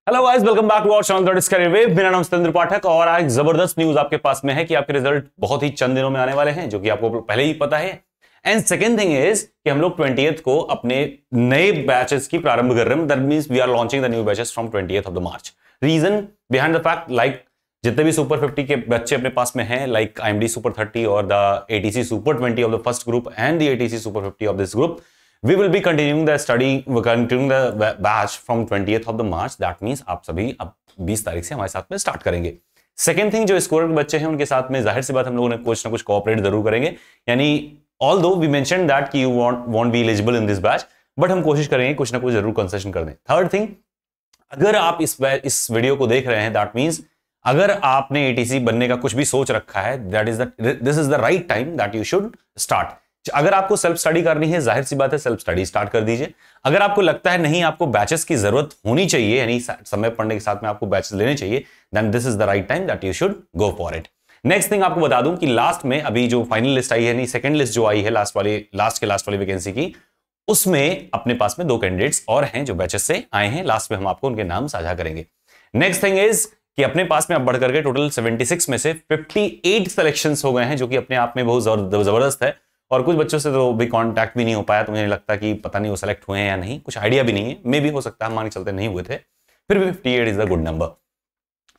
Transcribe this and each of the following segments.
Hello guys, welcome back to our channel that is career wave. मेरा नाम सतेंद्र पाठक और आज जबरदस्त न्यूज आपके पास में है कि आपके रिजल्ट बहुत ही चंद दिनों में आने वाले हैं, जो कि आपको पहले ही पता है। एंड सेकंड थिंग इज कि हम लोग 20th को अपने नए बैचेस की प्रारंभ कर रहे हैं। That means we are launching the new batches from 20th of the March. Reason behind the fact, like जितने भी सुपर 50 के बच्चे अपने पास में हैं, लाइक IMD सुपर 30 और the ATC super 20 of the first group and the ATC super 50 of this group, we will be continuing the study, continuing the batch from 20th of the March. That means आप सभी अब 20 तारीख से हमारे साथ में start करेंगे। Second thing, जो स्कोरर के बच्चे हैं उनके साथ में जाहिर सी बात हम लोगों ने कुछ ना कुछ कोऑपरेट जरूर करेंगे। यानी although we mentioned that कि you won't be eligible in this batch, but हम कोशिश करेंगे कुछ ना कुछ जरूर कंसेशन कर दें। थर्ड थिंग, अगर आप इस वीडियो को देख रहे हैं, दैट मीन्स अगर आपने ATC बनने का कुछ भी सोच रखा है, this is the right time that you should start. अगर आपको सेल्फ स्टडी करनी है, जाहिर सी बात है सेल्फ स्टडी स्टार्ट कर दीजिए। अगर आपको लगता है नहीं आपको बैचेस की जरूरत होनी चाहिए, यानी समय पढ़ने के साथ में आपको बैचेस लेने चाहिए, then this is the right time that you should go for it. Next thing आपको बता दूं कि लास्ट में अभी जो फाइनल लिस्ट आई है, यानी सेकंड लिस्ट जो आई है लास्ट वाली वैकेंसी की, उसमें अपने पास में 2 कैंडिडेट्स और हैं जो बैचेस से आए हैं। लास्ट में हम आपको उनके नाम साझा करेंगे। नेक्स्ट थिंग इज कि अपने पास में अब बढ़ करके टोटल 76 में से 58 सिलेक्शंस हो गए हैं, जो कि अपने आप में बहुत जबरदस्त है। और कुछ बच्चों से तो भी कांटेक्ट भी नहीं हो पाया, तो मुझे लगता कि पता नहीं वो सेलेक्ट हुए हैं या नहीं, कुछ आइडिया भी नहीं है। मे भी हो सकता है, मान के चलते नहीं हुए थे, फिर भी 58 is the good number.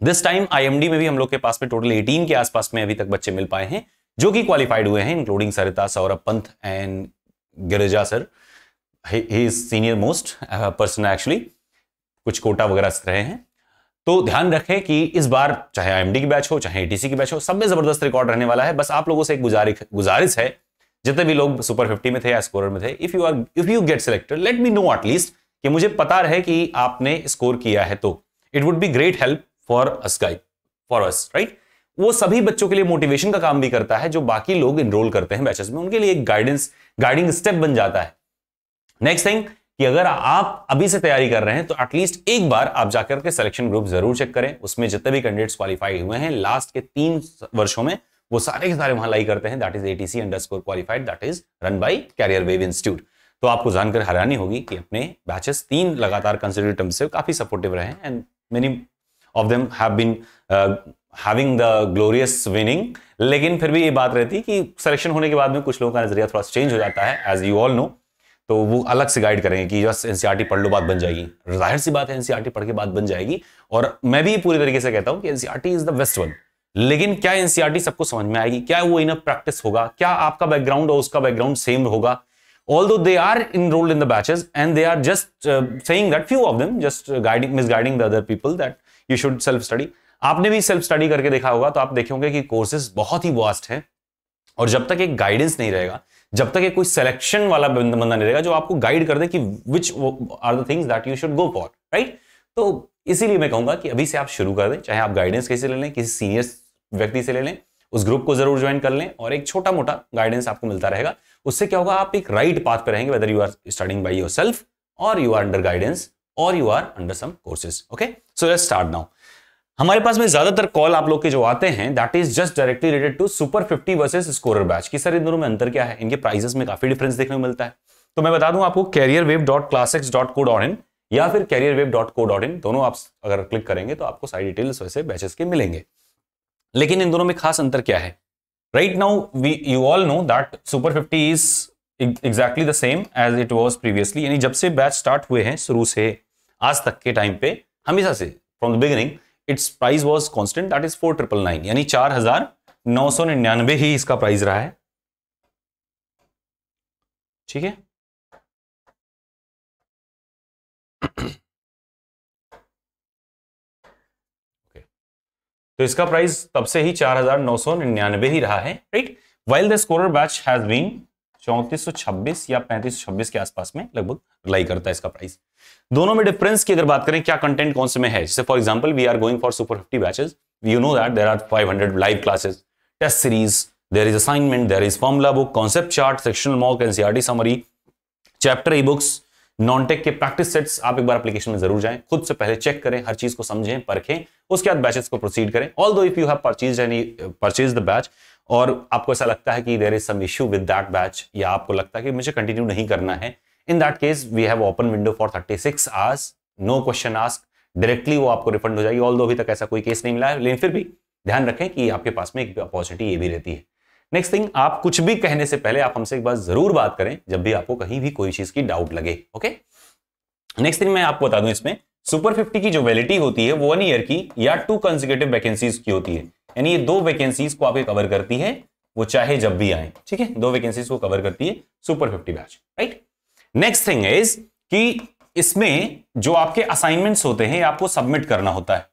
This time IMD में भी हम लोग के पास में टोटल 18 के आसपास में अभी तक बच्चे मिल पाए हैं जो कि क्वालिफाइड हुए हैं, including Sarita, Saurabh Pant and Girija sir. He is senior most person actually, कुछ कोटा वगैरह रहे हैं। तो ध्यान रखें कि इस बार चाहे IMD की बैच हो चाहे ATC की बैच हो, सब में जबरदस्त रिकॉर्ड रहने वाला है। बस आप लोगों से एक गुजारिश है, जितने भी लोग सुपर 50 में थे या स्कोरर में थे, if you get selected, late me know at least, कि मुझे पता रहे कि आपने स्कोर किया है। तो it would be great help for us right. वो सभी बच्चों के लिए मोटिवेशन का काम भी करता है जो बाकी लोग इनरोल करते हैं बैचेस में, उनके लिए एक गाइडिंग स्टेप बन जाता है। नेक्स्ट थिंग कि अगर आप अभी से तैयारी कर रहे हैं तो एटलीस्ट एक बार आप जाकर के सिलेक्शन ग्रुप जरूर चेक करें। उसमें जितने भी कैंडिडेट्स क्वालिफाइड हुए हैं लास्ट के 3 वर्षों में, वो सारे के सारे वहां लाई करते हैं। That is ATC_qualified, that is run by carrier wave institute. तो आपको जानकर हैरानी होगी कि अपने बैचेस 3 लगातार कंसिडरेटिव टर्म से काफी सपोर्टिव रहे हैं and many of them have been having the glorious winning. लेकिन फिर भी ये बात रहती है कि सिलेक्शन होने के बाद में कुछ लोगों का नजरिया थोड़ा चेंज हो जाता है, एज यू ऑल नो। तो वो अलग से गाइड करेंगे कि बस NCERT पढ़ लो बात बन जाएगी। जाहिर सी बात है NCERT पढ़ के बात बन जाएगी, और मैं भी पूरी तरीके से कहता हूं कि NCERT is the best one. लेकिन क्या NCERT सबको समझ में आएगी? क्या वो इनफ प्रैक्टिस होगा? क्या आपका बैकग्राउंड और उसका बैकग्राउंड सेम होगा? Although they are enrolled in the batches and they are just saying that few of them just misguiding the other people that you should self study. आपने भी self study करके देखा होगा तो आप देखेंगे कि कोर्सेज बहुत ही वास्ट है, और जब तक एक गाइडेंस नहीं रहेगा, जब तक एक कोई सिलेक्शन वाला बंदा नहीं रहेगा जो आपको गाइड कर दे कि which are the things that you should go for, right. तो इसीलिए मैं कहूंगा कि अभी से आप शुरू कर दें, चाहे आप गाइडेंस कैसे ले लें, किसी सीनियर व्यक्ति से ले लें, उस ग्रुप को जरूर ज्वाइन कर लें, और एक छोटा मोटा गाइडेंस आपको मिलता रहेगा। उससे क्या होगा, आप एक राइट पाथ पे रहेंगे, whether you are studying by yourself or you are under guidance or you are under some courses. Okay, so let's start now. हमारे पास में ज्यादातर कॉल आप लोग के जो आते हैं that is just directly related to super 50 versus scorer batch की। सर इन दोनों में अंतर क्या है, इनके प्राइसेस में काफी डिफरेंस देखने को मिलता है। तो मैं बता दूं आपको, careerwave.classix.co.in या फिर careerwave.co.in, दोनों आप अगर क्लिक करेंगे तो आपको सारी डिटेल्स वैसे बैचेस के मिलेंगे। लेकिन इन दोनों में खास अंतर क्या है? Right now you all know that super 50 is exactly the same as it was previously. यानी जब से बैच स्टार्ट हुए हैं शुरू से आज तक के टाइम पे, हमेशा से from the beginning it's price was constant, that is 4999, यानी 4999 ही इसका प्राइस रहा है। ठीक है, तो इसका प्राइस तब से ही 4999 ही रहा है, right. While the scorer batch has been 3426 या 3526 के आसपास में लगभग लाई करता है इसका प्राइस। दोनों में डिफरेंस की अगर बात करें, क्या कंटेंट कौन से में है, जैसे for example we are going for super 50 batches, you know that there are 500 live classes, test series, there is assignment, there is formula book, concept chart, sectional mock, NCERT summary, chapter e books, non tech के practice sets. आप एक बार application में जरूर जाएं, खुद से पहले check करें, हर चीज को समझें, परखें, उसके बाद बैचेस को प्रोसीड करें। Although if you have purchase the batch और आपको ऐसा लगता है कि there is some issue with that batch, या आपको लगता है कि मुझे कंटिन्यू नहीं करना है, in that case we have open window for 36 hours, no question ask, directly वो आपको रिफंड हो जाएगी। ऑल्दो अभी तक ऐसा कोई केस नहीं मिला है, लेकिन फिर भी ध्यान रखें कि आपके पास में एक अपॉर्चुनिटी ये भी रहती है। नेक्स्ट थिंग, आप कुछ भी कहने से पहले आप हमसे एक बार जरूर बात करें जब भी आपको कहीं भी कोई चीज की डाउट लगे। ओके, नेक्स्ट थिंग मैं आपको बता दूं, इसमें सुपर 50 की जो वैलिडिटी होती है वो 1 ईयर की या 2 कंसेक्यूटिव वैकेंसीज की होती है, यानी ये 2 वैकेंसीज को आपके कवर करती है, वो चाहे जब भी आए। ठीक है, 2 वैकेंसीज को कवर करती है super 50 batch, right. Next thing is कि इसमें जो आपके असाइनमेंट्स होते हैं आपको सबमिट करना होता है।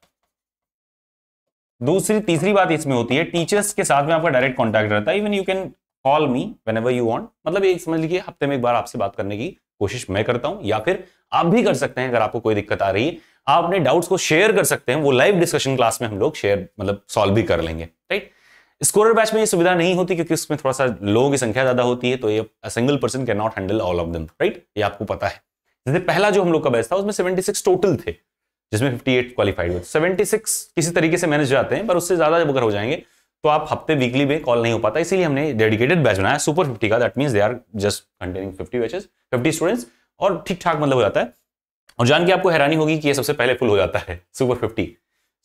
तीसरी बात इसमें होती है, टीचर्स के साथ में आपका डायरेक्ट कांटेक्ट रहता है। Even you can call me whenever you want, मतलब ये समझ लीजिए हफ्ते में एक बार आपसे बात करने की कोशिश मैं करता हूं, या फिर आप भी कर सकते हैं। अगर आपको कोई दिक्कत आ रही है आप अपने डाउट्स को शेयर कर सकते हैं, वो लाइव डिस्कशन क्लास में हम लोग शेयर मतलब सॉल्व भी कर लेंगे, राइट। स्कोरर बैच में ये सुविधा नहीं होती क्योंकि उसमें थोड़ा सा लोगों की संख्या ज्यादा होती है, तो ये single person can not handle all of them, right, ये आपको पता है। जैसे पहला जो हम लोग का बैच था उसमें 76 टोटल थे, जिसमें 58 क्वालिफाइड हुए। 76 किसी तरीके से मैनेज जाते हैं, पर उससे ज्यादा जब अगर हो जाएंगे तो आप हफ्ते वीकली में कॉल नहीं हो पाता, इसीलिए हमने डेडिकेटेड बैच बनाया सुपर 50 का। That means they are just containing 50 batches, 50 students, और ठीक ठाक मतलब हो जाता है। और जान के आपको हैरानी होगी कि ये सबसे पहले फुल हो जाता है सुपर 50।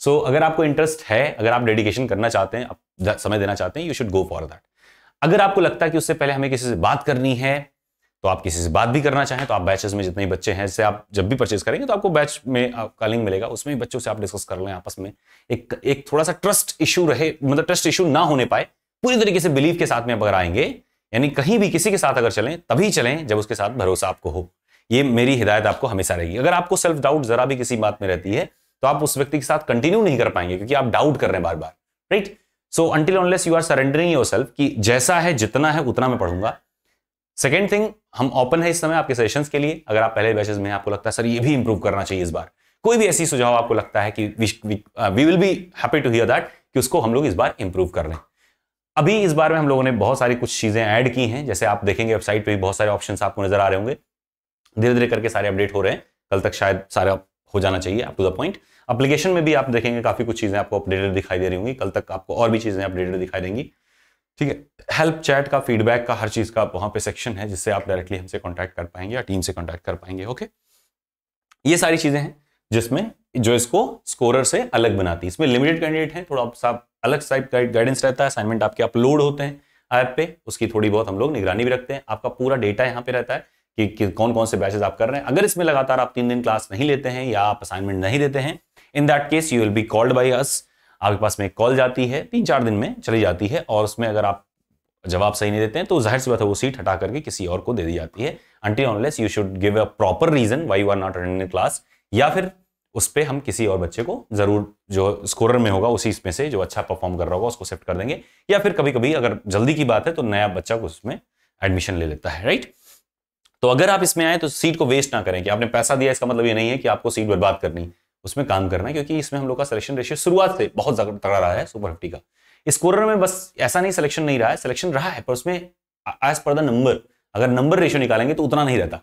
सो अगर आपको इंटरेस्ट है, अगर आप डेडिकेशन करना चाहते हैं, आप समय देना चाहते हैं, you should go for that. अगर आपको लगता है कि उससे पहले हमें किसी से बात करनी है, तो आप किसी से बात भी करना चाहें तो आप बैचेस में जितने बच्चे हैं, जैसे आप जब भी परचेज करेंगे तो आपको बैच में का लिंक मिलेगा, उसमें भी बच्चों से आप डिस्कस कर लें आपस में। एक थोड़ा सा ट्रस्ट इशू रहे, मतलब ट्रस्ट इशू ना होने पाए, पूरी तरीके से बिलीव के साथ में अगर आएंगे, यानी कहीं भी किसी के साथ अगर चलें तभी चलें जब उसके साथ भरोसा आपको हो। ये मेरी हिदायत आपको हमेशा रहेगी। अगर आपको सेल्फ डाउट जरा भी किसी बात में रहती है तो आप उस व्यक्ति के साथ कंटिन्यू नहीं कर पाएंगे, क्योंकि आप डाउट कर रहे हैं बार बार, right. So until unless you are surrendering yourself कि जैसा है जितना है उतना मैं पढ़ूंगा। सेकेंड थिंग, हम ओपन है इस समय आपके सेशंस के लिए। अगर आप पहले बैचेस में आपको लगता है सर ये भी इंप्रूव करना चाहिए इस बार, कोई भी ऐसी सुझाव आपको लगता है कि we will be happy to hear that कि उसको हम लोग इस बार इंप्रूव कर लें। अभी इस बार में हम लोगों ने बहुत सारी कुछ चीजें ऐड की हैं, जैसे आप देखेंगे वेबसाइट पे भी बहुत सारे ऑप्शंस आपको नजर आ रहे होंगे। धीरे धीरे करके सारे अपडेट हो रहे हैं, कल तक शायद सारा हो जाना चाहिए up to the point. Application में भी आप देखेंगे काफी कुछ चीजें आपको अपडेटेड दिखाई दे रही होंगी, कल तक आपको और भी चीजें अपडेटेड दिखाई देंगी, ठीक है। हेल्प चैट का, फीडबैक का, हर चीज का वहां पे सेक्शन है जिससे आप डायरेक्टली हमसे कांटेक्ट कर पाएंगे या टीम से कांटेक्ट कर पाएंगे। ओके, ये सारी चीजें हैं जिसमें जो इसको स्कोरर से अलग बनाती है। इसमें लिमिटेड कैंडिडेट हैं, थोड़ा सा अलग टाइप गाइडेंस रहता है, असाइनमेंट आपके अपलोड होते हैं ऐप पे, उसकी थोड़ी बहुत हम लोग निगरानी भी रखते हैं। आपका पूरा डेटा यहाँ पे रहता है कि कौन कौन से बैचेस आप कर रहे हैं। अगर इसमें लगातार आप 3 दिन क्लास नहीं लेते हैं या आप असाइनमेंट नहीं देते हैं, in that case you will be called by us. आपके पास में एक कॉल जाती है, 3-4 दिन में चली जाती है, और उसमें अगर आप जवाब सही नहीं देते हैं तो जाहिर सी बात है वो सीट हटा करके किसी और को दे दी जाती है। Until unless you should give a proper reason why you are not attending class, या फिर उस पे हम किसी और बच्चे को जरूर जो स्कोरर में होगा उसी में से जो अच्छा परफॉर्म कर रहा होगा उसको शिफ्ट कर देंगे, या फिर कभी कभी अगर जल्दी की बात है तो नया बच्चा को उसमें एडमिशन ले लेता है, राइट। तो अगर आप इसमें आए तो सीट को वेस्ट ना करें कि आपने पैसा दिया, इसका मतलब ये नहीं है कि आपको सीट बर्बाद करनी, उसमें काम करना है, क्योंकि इसमें हम लोग का सिलेक्शन रेशियो शुरुआत से बहुत ज्यादा तगड़ा रहा है सुपर 50 का। स्कोरर में बस ऐसा नहीं सिलेक्शन नहीं रहा है, सिलेक्शन रहा है, पर उसमें एज पर द नंबर, अगर नंबर रेशियो निकालेंगे तो उतना नहीं रहता,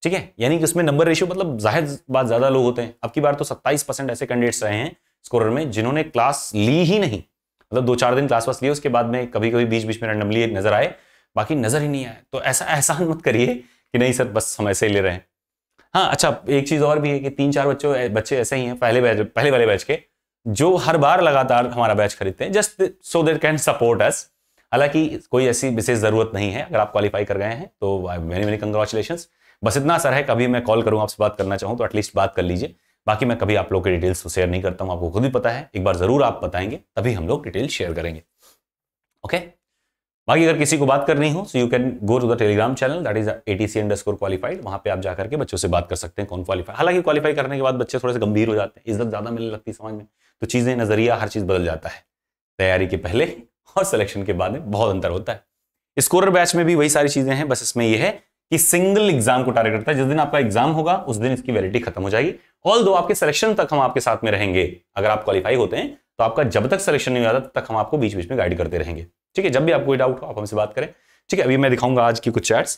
ठीक है। यानी कि उसमें नंबर रेशियो मतलब जाहिर बात ज्यादा लोग होते हैं। अब की बार तो 27% ऐसे कैंडिडेट्स रहे हैं स्कोरर में जिन्होंने क्लास ली ही नहीं, मतलब 2-4 दिन क्लास वास लिए, उसके बाद में कभी कभी बीच बीच में रैंडमली नजर आए, बाकी नजर ही नहीं आए। तो ऐसा एहसान मत करिए कि नहीं सर बस हम ऐसे ही ले रहे हैं। हाँ अच्छा, एक चीज और भी है कि 3-4 बच्चे ऐसे ही हैं पहले वाले बैच के, जो हर बार लगातार हमारा बैच खरीदते हैं just so they can support us. हालांकि कोई ऐसी विशेष जरूरत नहीं है, अगर आप क्वालिफाई कर गए हैं तो वेरी वेरी कंग्रेचुलेशंस। बस इतना असर है, कभी मैं कॉल करूं आपसे बात करना चाहूं तो एटलीस्ट बात कर लीजिए। बाकी मैं कभी आप लोग के डिटेल्स तो शेयर नहीं करता हूं, आपको खुद ही पता है। एक बार जरूर आप बताएंगे तभी हम लोग डिटेल शेयर करेंगे, ओके। बाकी अगर किसी को बात करनी हो so you can go to the Telegram channel that is ATC_qualified। वहां पे आप जाकर के बच्चों से बात कर सकते हैं कौन क्वालिफाई। हालांकि क्वालिफाई करने के बाद बच्चे थोड़े से गंभीर हो जाते हैं, इज्जत ज्यादा मिलने लगती है समाज में, तो चीजें, नजरिया, हर चीज बदल जाता है। तैयारी के पहले और सिलेक्शन के बाद में बहुत अंतर होता है। स्कोरर बैच में भी वही सारी चीजें हैं, बस इसमें यह है कि सिंगल एग्जाम को टारगेट करता है। जिस दिन आपका एग्जाम होगा उस दिन इसकी वैलिडिटी खत्म हो जाएगी। ऑल्दो आपके सिलेक्शन तक हम आपके साथ में रहेंगे। अगर आप क्वालिफाई होते हैं तो आपका जब तक सिलेक्शन नहीं आता तब तक हम आपको बीच बीच में गाइड करते रहेंगे, ठीक है। जब भी आपको कोई डाउट हो आप हमसे बात करें, ठीक है। अभी मैं दिखाऊंगा आज की कुछ चैट्स,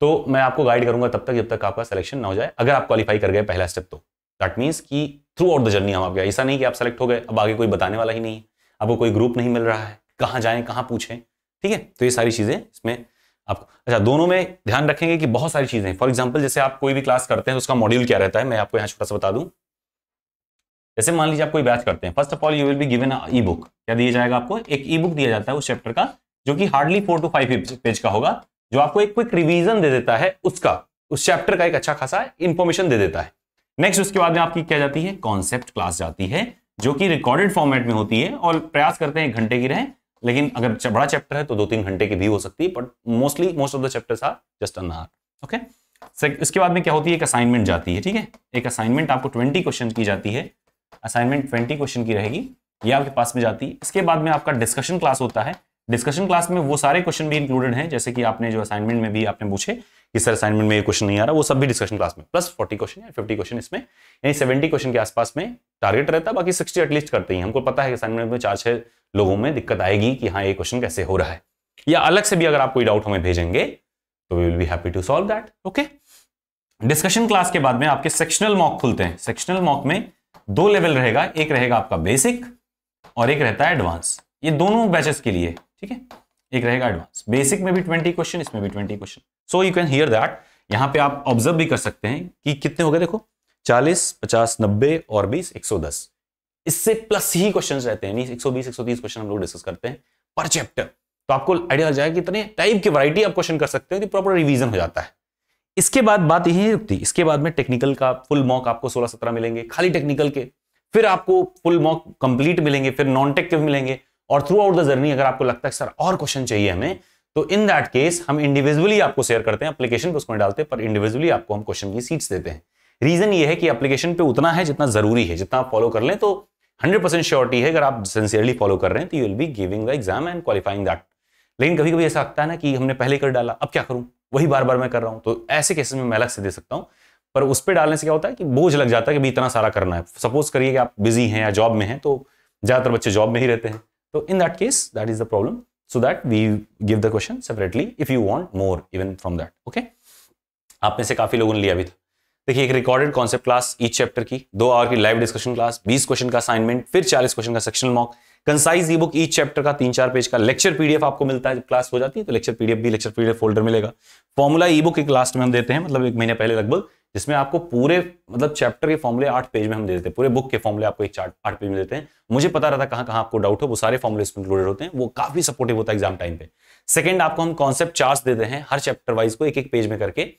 तो मैं आपको गाइड करूंगा तब तक जब तक आपका सिलेक्शन ना हो जाए। अगर आप क्वालिफाई कर गए पहला स्टेप, तो दैट मींस कि थ्रू आउट द जर्नी हम आपके, ऐसा नहीं कि आप सेलेक्ट हो गए अब आगे कोई बताने वाला ही नहीं है, आपको कोई ग्रुप नहीं मिल रहा है, कहां जाएं कहां पूछें, ठीक है। तो ये सारी चीजें इसमें आपको, अच्छा दोनों में ध्यान रखेंगे कि बहुत सारी चीजें, फॉर एग्जांपल जैसे आप कोई भी क्लास करते हैं तो उसका मॉड्यूल क्या रहता है, मैं आपको यहाँ छोटा सा बता दूं। जैसे मान लीजिए आप कोई बैच करते हैं, first of all you will be given E book. क्या दिया जाएगा आपको? एक ई बुक दिया जाता है उस चैप्टर का, जो कि हार्डली 4 to 5 पेज का होगा, जो आपको एक क्विक रिवीजन दे देता है उसका, उस चैप्टर का एक अच्छा खासा इंफॉर्मेशन दे देता है। नेक्स्ट उसके बाद में आपकी क्या जाती है? कॉन्सेप्ट क्लास जाती है, जो कि रिकॉर्डेड फॉर्मेट में होती है और प्रयास करते हैं 1 घंटे की रहे, लेकिन अगर बड़ा चैप्टर है तो 2-3 घंटे की भी हो सकती है, but mostly most of the chapters are just an hour. Okay, इसके बाद में क्या होती है? एक असाइनमेंट जाती है। ठीक है, एक असाइनमेंट आपको 20 क्वेश्चन की जाती है, असाइनमेंट 20 क्वेश्चन की रहेगी, ये आपके पास में जाती है। इसके बाद में आपका डिस्कशन क्लास होता है। डिस्कशन क्लास में वो सारे क्वेश्चन भी इंक्लूडेड हैं, जैसे कि आपने जो असाइनमेंट में भी आपने पूछे कि सर असाइनमेंट में ये क्वेश्चन नहीं आ रहा, वो सब भी डिस्कशन क्लास में, प्लस 40 क्वेश्चन या 50 क्वेश्चन इसमें, यानी 70 क्वेश्चन के आसपास में टारगेट रहता है। बाकी 60 एटलीस्ट करते ही, हमको पता है कि असाइनमेंट में 4-6 लोगों में दिक्कत आएगी कि हाँ ये क्वेश्चन कैसे हो रहा है, या अलग से भी अगर आप कोई डाउट हमें भेजेंगे तो we will be happy to solve that. Okay, discussion class के बाद में आपके सेक्शनल मॉक खुलते हैं। सेक्शनल मॉक में 2 लेवल रहेगा, एक रहेगा आपका बेसिक और एक रहता है एडवांस, ये दोनों बैचेस के लिए। ठीक है, एक रहेगा एडवांस, बेसिक में भी 20 क्वेश्चन, इसमें भी 20 question. So you can hear that, यहां पे आप ऑब्जर्व भी कर सकते हैं कि कितने हो गए, देखो 40, 50, 90 और 20, 110, इससे प्लस ही क्वेश्चंस रहते हैं, 120, 130 क्वेश्चन हम लोग डिस्कस करते हैं पर चैप्टर। तो आपको आइडिया लग जाएगा कि इतने टाइप की वैरायटी आप क्वेश्चन कर सकते हो कि प्रॉपर रिवीजन हो जाता है। इसके बाद बात यही नहीं रुकती, इसके बाद में टेक्निकल का फुल मॉक आपको 16-17 मिलेंगे खाली टेक्निकल के, फिर आपको फुल मॉक कंप्लीट मिलेंगे, फिर नॉन टेक के भी मिलेंगे, और थ्रू आउट द जर्नी अगर आपको लगता है सर और क्वेश्चन चाहिए हमें, तो इन दैट केस हम इंडिविजुअली आपको शेयर करते हैं, एप्लीकेशन पे उसको डालते हैं, पर इंडिविजुअली आपको हम क्वेश्चन की सीट्स देते हैं। रीजन ये है कि एप्लीकेशन पे उतना है जितना जरूरी है, जितना आप फॉलो कर लें तो 100% श्योरिटी है, अगर आप सिंसियरली फॉलो कर रहे हैं तो you will be giving the exam and qualifying that. लेकिन कभी कभी ऐसा लगता है ना कि हमने पहले कर डाला, अब क्या करूं, वही बार बार मैं कर रहा हूं, तो ऐसे केसेस में मैं अलग से दे सकता हूं, पर उस पर डालने से क्या होता है कि बोझ लग जाता है कि इतना सारा करना है। सपोज करिए कि आप बिजी हैं या जॉब में हैं, तो ज्यादातर बच्चे जॉब में ही रहते हैं, तो in that case that is the problem, so that we give the question separately if you want more even from that. Okay, आप में से काफी लोगों ने लिया भी था। देखिए, एक recorded concept class each chapter की, 2 आवर की लाइव डिस्कशन क्लास, 20 क्वेश्चन का असाइनमेंट, फिर 40 क्वेश्चन का सेक्शनल मॉक, कंसाइज ई बुक ईच चैप्टर का 3-4 पेज का, लेक्चर पीडीएफ आपको मिलता है जब क्लास हो जाती है, तो लेक्चर पीडीएफ फोल्डर मिलेगा। फॉर्मूला ई बुक एक लास्ट में हम देते हैं, मतलब 1 महीने पहले लगभग, जिसमें आपको पूरे मतलब चैप्टर के फॉर्मूले 8 पेज में हम दे देते हैं, पूरे बुक के फॉर्मूले आपको एक 8 पेज में देते हैं। मुझे पता रहता कहां कहां आपको डाउट हो, वो सारे फॉर्मूले इसमें इंक्लूडेड होते हैं, वो काफी सपोर्टिव होता है एग्जाम टाइम पे। सेकंड, आपको हम कॉन्सेप्ट चार्ट्स देते हैं, हर चैप्टर वाइज को 1-1 पेज में करके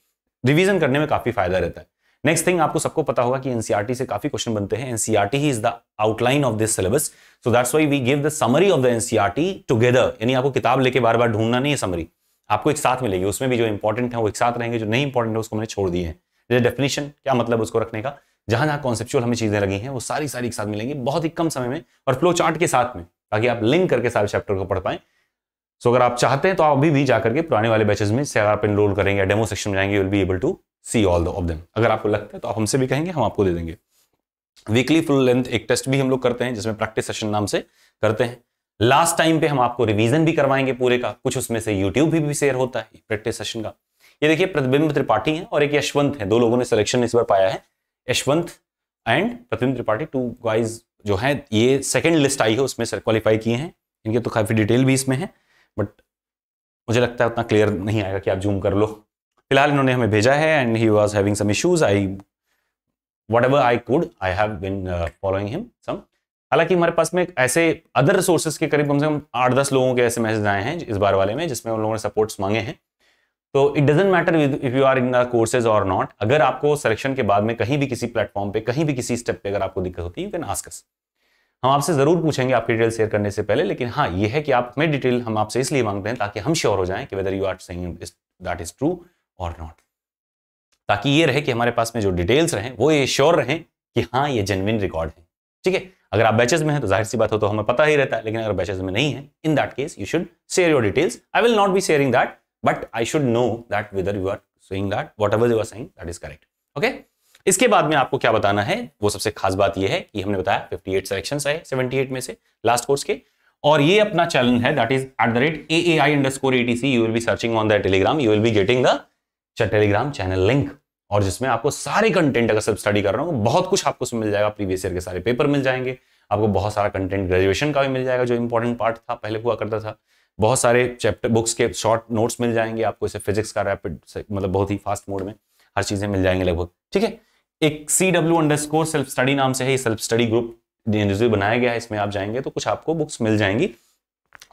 रिवीजन करने में काफी फायदा रहता है। नेक्स्ट थिंग, आपको सबको पता होगा कि एनसीईआरटी से काफी क्वेश्चन बनते हैं, एनसीईआरटी ही is the outline of this syllabus, so that's why we give the summary of the NCERT together, यानी आपको किताब लेके बार बार ढूंढना नहीं है, समरी आपको एक साथ मिलेगी, उसमें भी जो इंपॉर्टेंट है वो एक साथ रहेंगे, जो नहीं इंपॉर्टेंट है उसको मैंने छोड़ दिए हैं। डेफिनेशन क्या मतलब उसको रखने का, जहां जहां कॉन्सेप्चुअल हमें चीजें लगी हैं वो सारी एक साथ मिलेंगी बहुत ही कम समय में, और फ्लो चार्ट के साथ में, ताकि आप लिंक करके सारे चैप्टर को पढ़ पाएं। सो अगर आप चाहते हैं तो आप अभी भी जाकर के पुराने वाले बैचेस में से आप एनरोल करेंगे, डेमो सेक्शन में जाएंगे, you will be able to see all of them. अगर आपको लगता है तो आप हमसे भी कहेंगे, हम आपको दे देंगे। वीकली फुल लेंथ एक टेस्ट भी हम लोग करते हैं, जिसमें प्रैक्टिस सेशन नाम से करते हैं। लास्ट टाइम पे हम आपको रिवीजन भी करवाएंगे पूरे का, कुछ उसमें से यूट्यूब भी शेयर होता है प्रैक्टिस सेशन का। ये देखिए, प्रतिबिंब त्रिपाठी है और एक यशवंत है, 2 लोगों ने सिलेक्शन इस बार पाया है, यशवंत एंड प्रतिबिंब त्रिपाठी, 2 गाइज जो है, ये सेकंड लिस्ट आई है उसमें क्वालिफाई किए हैं। इनके तो काफी डिटेल भी इसमें है, बट मुझे लगता है उतना क्लियर नहीं आएगा कि आप जूम कर लो। फिलहाल इन्होंने हमें भेजा है and he was having some issues, whatever I could I have been following him some. हालांकि हमारे पास में ऐसे अदर रिसोर्सेज के करीब कम से कम 8-10 लोगों के ऐसे मैसेज आए हैं इस बार वाले में, जिसमें उन लोगों ने सपोर्ट्स मांगे हैं। तो it doesn't matter if you are in the courses और नॉट, अगर आपको सिलेक्शन के बाद में कहीं भी किसी प्लेटफॉर्म पे, कहीं भी किसी स्टेप पे अगर आपको दिक्कत होती है, यू कैन आस्क अस। हम आपसे जरूर पूछेंगे आपकी डिटेल शेयर करने से पहले, लेकिन हाँ ये है कि आप हमें डिटेल हम आपसे इसलिए मांगते हैं ताकि हम श्योर हो जाएं कि whether you are saying that is true और नॉट, ताकि ये रहे कि हमारे पास में जो डिटेल्स रहें वो ये श्योर रहें कि हाँ ये जेन्युइन रिकॉर्ड है। ठीक है, अगर आप बैचेस में हैं तो जाहिर सी बात हो तो हमें पता ही रहता है, लेकिन अगर बैचेस में नहीं है, in that case you should share your details. I will not be sharing that, but I should know that whether you are saying that whatever you are saying that is correct. Okay, इसके बाद में आपको क्या बताना है, वो सबसे खास बात ये है कि हमने बताया 58 सिलेक्शंस है 78 में से लास्ट कोर्स के, और ये अपना चैलेंज है, that is @AAI_ATC। You will B searching on the Telegram, you will be getting the Telegram channel link, और जिसमें आपको सारे कंटेंट, अगर सब स्टडी कर रहा हूँ, बहुत कुछ आपको उसमें मिल जाएगा। प्रीवियस ईयर के सारे पेपर मिल जाएंगे आपको, बहुत सारा कंटेंट ग्रेजुएशन का भी मिल जाएगा जो इंपॉर्टेंट पार्ट था पहले हुआ करता था, बहुत सारे चैप्टर बुक्स के शॉर्ट नोट्स मिल जाएंगे आपको, इसे फिजिक्स का रैपिड मतलब बहुत ही फास्ट मोड में हर चीजें मिल जाएंगे लगभग। ठीक है, एक CW_ सेल्फ स्टडी नाम से है, सेल्फ स्टडी ग्रुप बनाया गया है, इसमें आप जाएंगे तो कुछ आपको बुक्स मिल जाएंगी,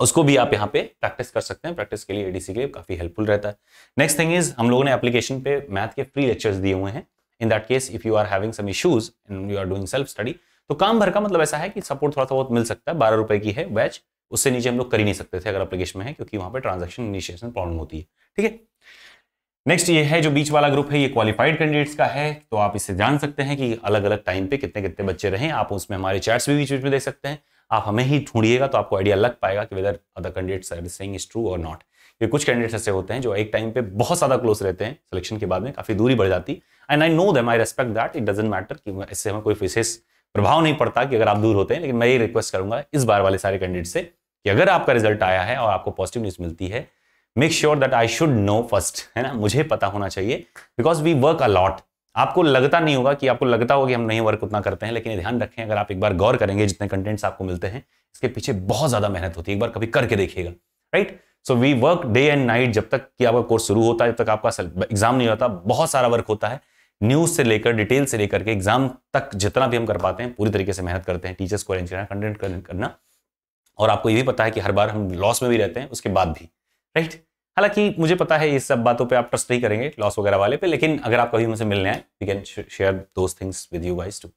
उसको भी आप यहाँ पे प्रैक्टिस कर सकते हैं। प्रैक्टिस के लिए एडीसी के लिए काफी हेल्पफुल रहता है। नेक्स्ट थिंग इज, हम लोगों ने एप्लीकेशन पे मैथ के फ्री लेक्चर्स दिए हुए हैं। In that case if you are having some issues and you are doing self study, तो काम भर का मतलब ऐसा है कि सपोर्ट थोड़ा सा बहुत मिल सकता है। 12 रुपए की है बैच, उससे नीचे हम लोग कर ही नहीं सकते थे अगर एप्लीकेशन में है, क्योंकि वहां पे ट्रांजैक्शन इनिशिएशन प्रॉब्लम होती है। ठीक है, नेक्स्ट ये है जो बीच वाला ग्रुप है, ये क्वालिफाइड कैंडिडेट्स का है, तो आप इससे जान सकते हैं कि अलग अलग टाइम पे कितने कितने बच्चे रहे। आप उसमें हमारे चैट्स भी बीच बीच में देख सकते हैं। आप हमें ही ढूंढिएगा तो आपको आइडिया लग पाएगा कि whether other candidates are saying is true और नॉट। ये कुछ कैंडिडेट्स ऐसे होते हैं जो एक टाइम पे बहुत ज्यादा क्लोज रहते हैं, सिलेक्शन के बाद में काफी दूरी बढ़ जाती, and I know them, I respect that, it doesn't matter कि इससे हमें कोई विशेष प्रभाव नहीं पड़ता कि अगर आप दूर होते हैं। लेकिन मैं ये रिक्वेस्ट करूंगा इस बार वाले सारे कैंडिडेट से कि अगर आपका रिजल्ट आया है और आपको पॉजिटिव न्यूज मिलती है, make sure that I should know first, है ना, मुझे पता होना चाहिए, because we work a lot. आपको लगता नहीं होगा कि, आपको लगता होगा कि हम नहीं वर्क उतना करते हैं, लेकिन ध्यान रखें, अगर आप एक बार गौर करेंगे जितने कंटेंट्स आपको मिलते हैं, इसके पीछे बहुत ज्यादा मेहनत होती है। एक बार कभी करके देखिएगा, right. So we work day and night, जब तक कि आपका कोर्स शुरू होता है, जब तक आपका एग्जाम नहीं होता, बहुत सारा वर्क होता है। न्यूज से लेकर, डिटेल से लेकर के एग्जाम तक जितना भी हम कर पाते हैं, पूरी तरीके से मेहनत करते हैं। टीचर्स को अरेंज करना, कंटेंट करना, और आपको ये भी पता है कि हर बार हम लॉस में भी रहते हैं उसके बाद भी, राइट। हालांकि मुझे पता है इस सब बातों पे आप ट्रस्ट नहीं करेंगे, लॉस वगैरह वाले पे, लेकिन अगर आप कभी मुझसे मिलने आए, we can share those things with you guys too.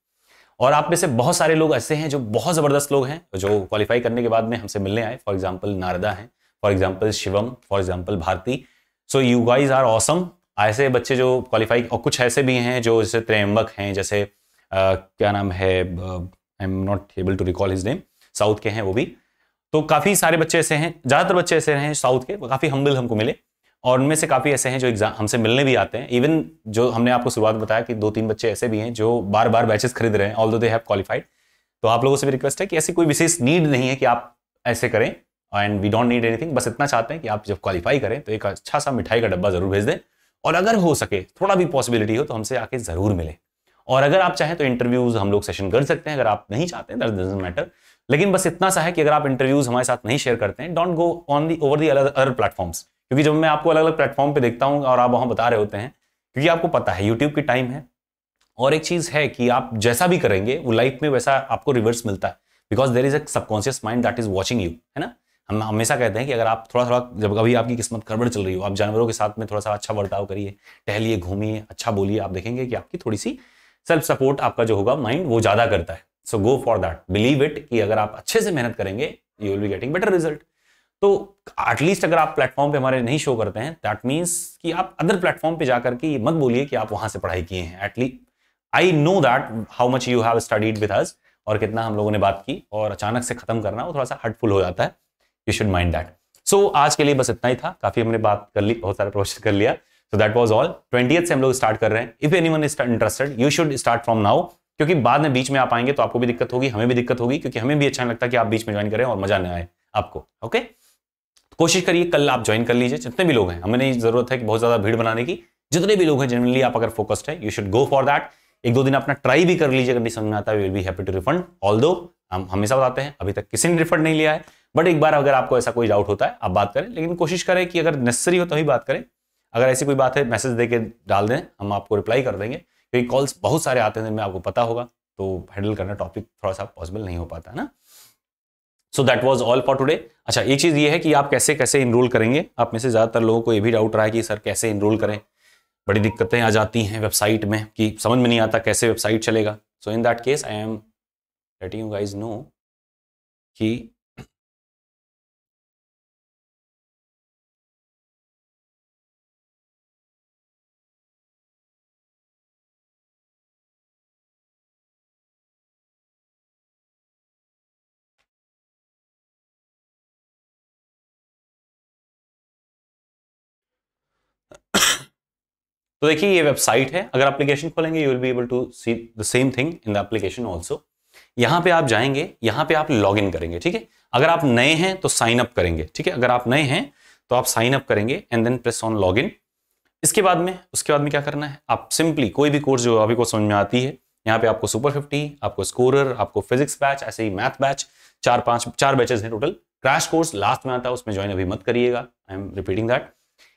और आप में से बहुत सारे लोग ऐसे हैं जो बहुत जबरदस्त लोग हैं, जो क्वालिफाई करने के बाद में हमसे मिलने आए। फॉर एग्जाम्पल नारदा हैं, for example Shivam, for example Bharti. So you guys are awesome. ऐसे बच्चे जो क्वालिफाई, और कुछ ऐसे भी हैं जो जैसे त्रयंबक हैं, जैसे क्या नाम है, I am not able to recall his name, south के हैं वो भी। तो काफी सारे बच्चे ऐसे हैं, ज्यादातर बच्चे ऐसे हैं साउथ के, काफी हम्बल हमको मिले, और उनमें से काफी ऐसे हैं जो एग्जाम हमसे मिलने भी आते हैं। इवन जो हमने आपको शुरुआत में बताया कि 2-3 बच्चे ऐसे भी हैं जो बार बार बैचेस खरीद रहे हैं, ऑल्दो दे हैव क्वालिफाइड। तो आप लोगों से भी रिक्वेस्ट है कि ऐसी कोई विशेष नीड नहीं है कि आप ऐसे करें, and we don't need anything. बस इतना चाहते हैं कि आप जब क्वालिफाई करें तो एक अच्छा सा मिठाई का डब्बा जरूर भेज दें, और अगर हो सके, थोड़ा भी पॉसिबिलिटी हो, तो हमसे आके जरूर मिले। और अगर आप चाहें तो इंटरव्यूज हम लोग सेशन कर सकते हैं, अगर आप नहीं चाहते हैं, दैट डजंट मैटर। लेकिन बस इतना सा है कि अगर आप इंटरव्यूज हमारे साथ नहीं शेयर करते हैं, don't go on the over the other platforms. क्योंकि जब मैं आपको अलग अलग प्लेटफॉर्म पे देखता हूं और आप वहां बता रहे होते हैं, क्योंकि आपको पता है यूट्यूब की टाइम है, और एक चीज है कि आप जैसा भी करेंगे वो लाइफ में वैसा आपको रिवर्स मिलता है, because there is a subconscious mind that is watching you, है ना। हम हमेशा कहते हैं कि अगर आप थोड़ा थोड़ा, जब कभी आपकी किस्मत गड़बड़ चल रही हो, आप जानवरों के साथ में थोड़ा सा अच्छा बर्ताव करिए, टहलिए, घूमिए, अच्छा बोलिए, आप देखेंगे कि आपकी थोड़ी सी सेल्फ सपोर्ट, आपका जो होगा माइंड, वो ज्यादा करता है। So go for that, believe it, कि अगर आप अच्छे से मेहनत करेंगे, you will be getting better result. तो एटलीस्ट अगर आप प्लेटफॉर्म पे हमारे नहीं शो करते हैं, दैट मीन्स कि आप अदर प्लेटफॉर्म पे जाकर के मत बोलिए कि आप वहां से पढ़ाई किए हैं। At least I know that how much you have studied with us, और कितना हम लोगों ने बात की, और अचानक से खत्म करना वो थोड़ा सा हर्टफुल हो जाता है। You should mind that. So आज के लिए बस इतना ही था, काफी हमने बात कर ली, बहुत सारा प्रोसेस कर लिया। सो दैट वाज ऑल। 20th से हम लोग स्टार्ट कर रहे हैं। If anyone is interested, you should start from now, क्योंकि बाद में बीच में आप आएंगे तो आपको भी दिक्कत होगी, हमें भी दिक्कत होगी, क्योंकि हमें भी अच्छा नहीं लगता कि आप बीच में ज्वाइन करें और मजा ना आए आपको। ओके, कोशिश करिए कल आप ज्वाइन कर लीजिए, जितने भी लोग हैं। हमें नहीं जरूरत है कि बहुत ज्यादा भीड़ बनाने की, जितने भी लोग हैं जनरली आप अगर फोकस्ड है, you should go for that. 1-2 दिन अपना ट्राई भी कर लीजिए, अगर नहीं समझ में आता है, we will be happy to refund. Although हम हमेशा बताते हैं, अभी तक किसी ने रिफंड नहीं लिया है, बट एक बार अगर आपको ऐसा कोई डाउट होता है, आप बात करें, लेकिन कोशिश करें कि अगर नेसेसरी हो तभी बात करें। अगर ऐसी कोई बात है, मैसेज देके डाल दें, हम आपको रिप्लाई कर देंगे, क्योंकि कॉल्स बहुत सारे आते हैं दिन में, आपको पता होगा, तो हैंडल करना टॉपिक थोड़ा सा पॉसिबल नहीं हो पाता है ना। सो that was all for today. अच्छा, एक चीज ये है कि आप कैसे कैसे इनरोल करेंगे। आप में से ज्यादातर लोगों को ये भी डाउट रहा है कि सर कैसे इनरोल करें, बड़ी दिक्कतें आ जाती हैं वेबसाइट में, कि समझ में नहीं आता कैसे वेबसाइट चलेगा। So in that case I am letting you guys know कि तो देखिए ये वेबसाइट है। अगर एप्लीकेशन खोलेंगे, you will be able to see the same thing in the application also. यहाँ पे आप जाएंगे, यहाँ पे आप लॉग इन करेंगे, ठीक है। अगर आप नए हैं तो साइन अप करेंगे, ठीक है। अगर आप नए हैं तो आप साइन अप करेंगे and then press on log in. उसके बाद में क्या करना है, आप सिंपली कोई भी कोर्स जो अभी को समझ में आती है, यहाँ पे आपको सुपर 50, आपको स्कोरर, आपको फिजिक्स बैच, ऐसे ही मैथ बैच, 4 बैचेस हैं टोटल। क्रैश कोर्स लास्ट में आता है, उसमें ज्वाइन अभी मत करिएगा, आई एम रिपीटिंग दैट।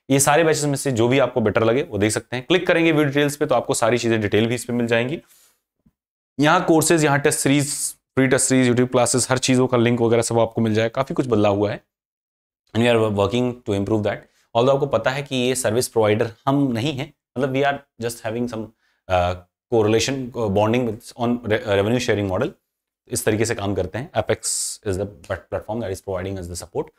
ये सारे बैचेस में से जो भी आपको बेटर लगे वो देख सकते हैं। क्लिक करेंगे वीडियो डिटेल्स पे तो आपको सारी चीजें डिटेल भी इस पे मिल जाएंगी। यहाँ कोर्सेज, यहाँ test series, free test series, YouTube classes, हर चीजों का लिंक वगैरह सब आपको मिल जाएगा। काफी कुछ बदला हुआ है and we are working to improve that. Although आपको पता है कि ये सर्विस प्रोवाइडर हम नहीं है, मतलब we are just having some correlation bonding on revenue sharing model, इस तरीके से काम करते हैं। Apex is the platform that is providing us the support.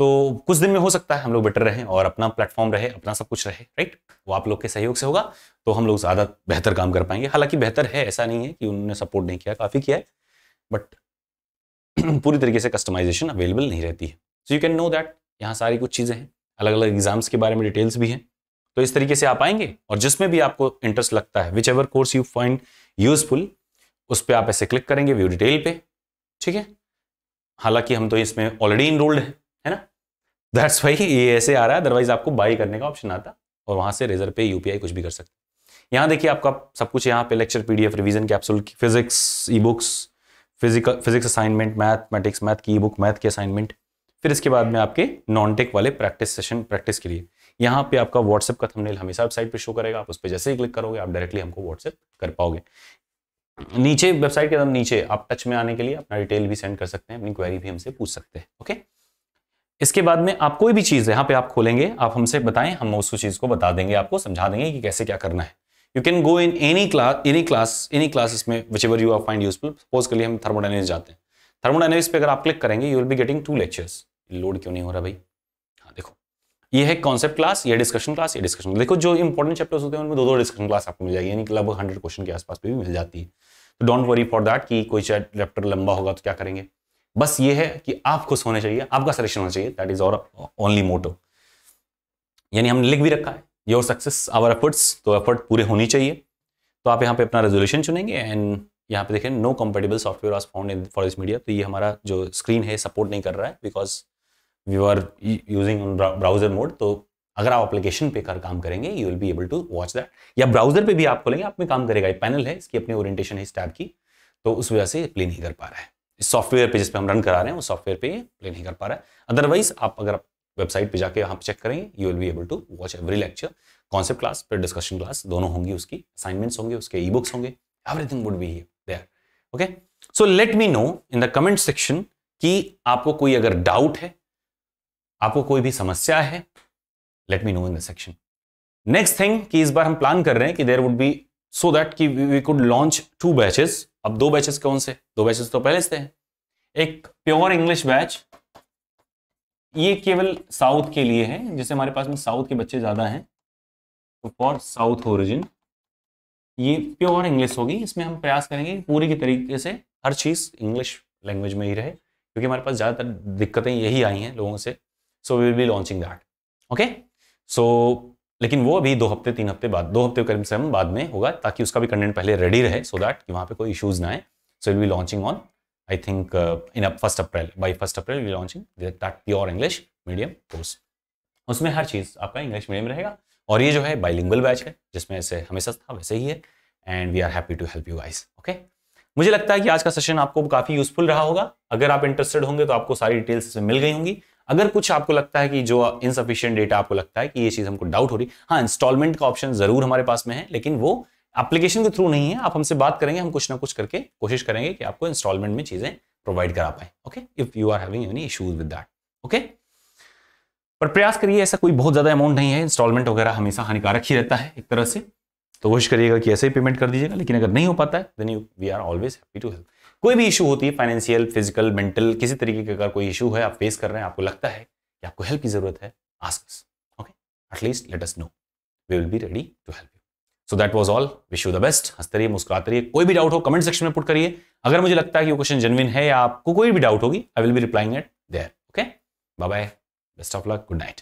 तो कुछ दिन में हो सकता है हम लोग बेटर रहें और अपना प्लेटफॉर्म रहे, अपना सब कुछ रहे, राइट। वो आप लोग के सहयोग से होगा तो हम लोग ज़्यादा बेहतर काम कर पाएंगे। हालांकि बेहतर है, ऐसा नहीं है कि उन्होंने सपोर्ट नहीं किया, काफ़ी किया है, बट पूरी तरीके से कस्टमाइजेशन अवेलेबल नहीं रहती है। सो यू कैन नो दैट यहाँ सारी कुछ चीज़ें हैं, अलग अलग एग्जाम्स के बारे में डिटेल्स भी हैं। तो इस तरीके से आप आएंगे और जिसमें भी आपको इंटरेस्ट लगता है, which ever course you find useful, उस पर आप ऐसे क्लिक करेंगे व्यू डिटेल पे, ठीक है। हालांकि हम तो इसमें ऑलरेडी इनरोल्ड है ना, दैट्स वाई ये ऐसे आ रहा है, अदरवाइज आपको बाई करने का ऑप्शन आता और वहां से रेजर पे यूपीआई कुछ भी कर सकते हैं। यहाँ देखिए आपका सब कुछ यहाँ पे lecture, PDF, revision capsule, physics e books, physics assignment, mathematics, math की ई बुक, मैथ की असाइनमेंट, फिर इसके बाद में आपके नॉन टेक वाले प्रैक्टिस सेशन, प्रैक्टिस के लिए यहाँ पे आपका व्हाट्सएप का थंबनेल हमेशा वेबसाइट पे शो करेगा। आप उस पर जैसे ही क्लिक करोगे आप डायरेक्टली हमको व्हाट्सएप कर पाओगे। नीचे वेबसाइट के एकदम नीचे आप टच में आने के लिए अपना डिटेल भी सेंड कर सकते हैं, अपनी क्वेरी भी हमसे पूछ सकते हैं, ओके। इसके बाद में आप कोई भी चीज यहाँ पे आप खोलेंगे, आप हमसे बताएं, हम उस चीज को बता देंगे, आपको समझा देंगे कि कैसे क्या करना है। You can go in any class में whichever you are find useful. Suppose के लिए हम थर्मोडायनेमिक्स जाते हैं, थर्मोडायनेमिक्स पे अगर आप क्लिक करेंगे you will be getting 2 lectures. Load क्यों नहीं हो रहा भाई? हाँ देखो, ये है कॉन्सेप्ट क्लास, ये डिस्कशन क्लास, ये डिस्कशन। देखो जो इंपॉर्टेंट चैप्टर्स होते हैं उनमें 2-2 डिस्कशन क्लास आपको मिल जाएगी, यानी कि लगभग 100 क्वेश्चन के आसपास पे भी मिल जाती है। तो डोंट वरी फॉर दैट कि कोई चैप्टर लंबा होगा तो क्या करेंगे। बस ये है कि आप खुश होने चाहिए, आपका सिलेक्शन होना चाहिए, दैट इज आवर ओनली मोटो। यानी हमने लिख भी रखा है योर सक्सेस आवर एफर्ट्स, तो एफर्ट पूरे होनी चाहिए। तो आप यहाँ पे अपना रेजोल्यूशन चुनेंगे एंड यहाँ पे देखें no compatible software was found for this media. तो ये हमारा जो स्क्रीन है सपोर्ट नहीं कर रहा है because we are using on browser mode. तो अगर आप एप्लीकेशन पे कर काम करेंगे you will be able to watch that, या ब्राउजर पे भी आप खोलेंगे आप में काम करेगा। ये पैनल है, इसकी अपनी ओरिएंटेशन है इस टैब की, तो उस वजह से प्ले नहीं कर पा रहा है। इस सॉफ्टवेयर पे जिस पे हम रन करा रहे हैं उस सॉफ्टवेयर पे ये प्ले नहीं कर पा रहा है। अदरवाइज आप अगर वेबसाइट पे जाके यहाँ पे चेक करेंगे you will be able to watch every lecture. Concept class फिर डिस्कशन क्लास दोनों होंगी, उसकी असाइनमेंट्स होंगे, उसके ई बुक्स होंगे, everything would be there, okay. So let me know in the comment section कि आपको कोई अगर डाउट है, आपको कोई भी समस्या है, let me know in the section. Next thing कि इस बार हम प्लान कर रहे हैं कि there would be so that कि वी कुड लॉन्च 2 बैचेस। अब 2 बैचेस कौन से? 2 बैचेस तो पहले से हैं। एक प्योर इंग्लिश बैच, ये केवल साउथ के लिए है, जैसे हमारे पास में साउथ के बच्चे ज्यादा हैं, तो फॉर साउथ ओरिजिन ये प्योर इंग्लिश होगी। इसमें हम प्रयास करेंगे पूरी की तरीके से हर चीज इंग्लिश लैंग्वेज में ही रहे, क्योंकि हमारे पास ज्यादातर दिक्कतें यही आई हैं लोगों से। So we will be launching that, okay. So लेकिन वो अभी 2 हफ्ते 3 हफ्ते बाद, 2 हफ्ते करीब से हम बाद में होगा, ताकि उसका भी कंटेंट पहले रेडी रहे, सो दैट कि वहाँ पे कोई इश्यूज ना आए। So will be launching on I think in 1 April, by 1 April we launching that pure English medium course. उसमें हर चीज आपका इंग्लिश मीडियम रहेगा, और ये जो है बाइलिंगुअल बैच है, जिसमें ऐसे हमेशा था वैसे ही है, and we are happy to help you guys, okay. मुझे लगता है कि आज का सेशन आपको काफी यूजफुल रहा होगा। अगर आप इंटरेस्टेड होंगे तो आपको सारी डिटेल्स इसमें मिल गई होंगी। अगर कुछ आपको लगता है कि जो इनसफिशिएंट डेटा आपको लगता है कि ये चीज हमको डाउट हो रही, हाँ इंस्टॉलमेंट का ऑप्शन जरूर हमारे पास में है, लेकिन वो एप्लीकेशन के थ्रू नहीं है। आप हमसे बात करेंगे, हम कुछ ना कुछ करके कोशिश करेंगे कि आपको इंस्टॉलमेंट में चीजें प्रोवाइड करा पाए, okay, if you are having any issues with that, okay. पर प्रयास करिए, ऐसा कोई बहुत ज्यादा अमाउंट नहीं है, इंस्टॉलमेंट वगैरह हमेशा हानिकारक ही रहता है एक तरह से, तो कोशिश करिएगा कि ऐसे ही पेमेंट कर दीजिएगा। लेकिन अगर नहीं हो पाता है then we are always happy to help. कोई भी इशू होती है, फाइनेंशियल, फिजिकल, मेंटल, किसी तरीके का अगर कोई इशू है आप फेस कर रहे हैं, आपको लगता है कि आपको हेल्प की जरूरत है, ask us, okay, at least let us know, we will be ready to help you. So that was all, wish you the best. हंसते रहिए, मुस्कुराते रहिए। कोई भी डाउट हो कमेंट सेक्शन में पुट करिए। अगर मुझे लगता है कि वो क्वेश्चन जेन्युइन है या आपको कोई भी डाउट होगी, I will be replying it there, okay. Bye bye, best of luck, good night.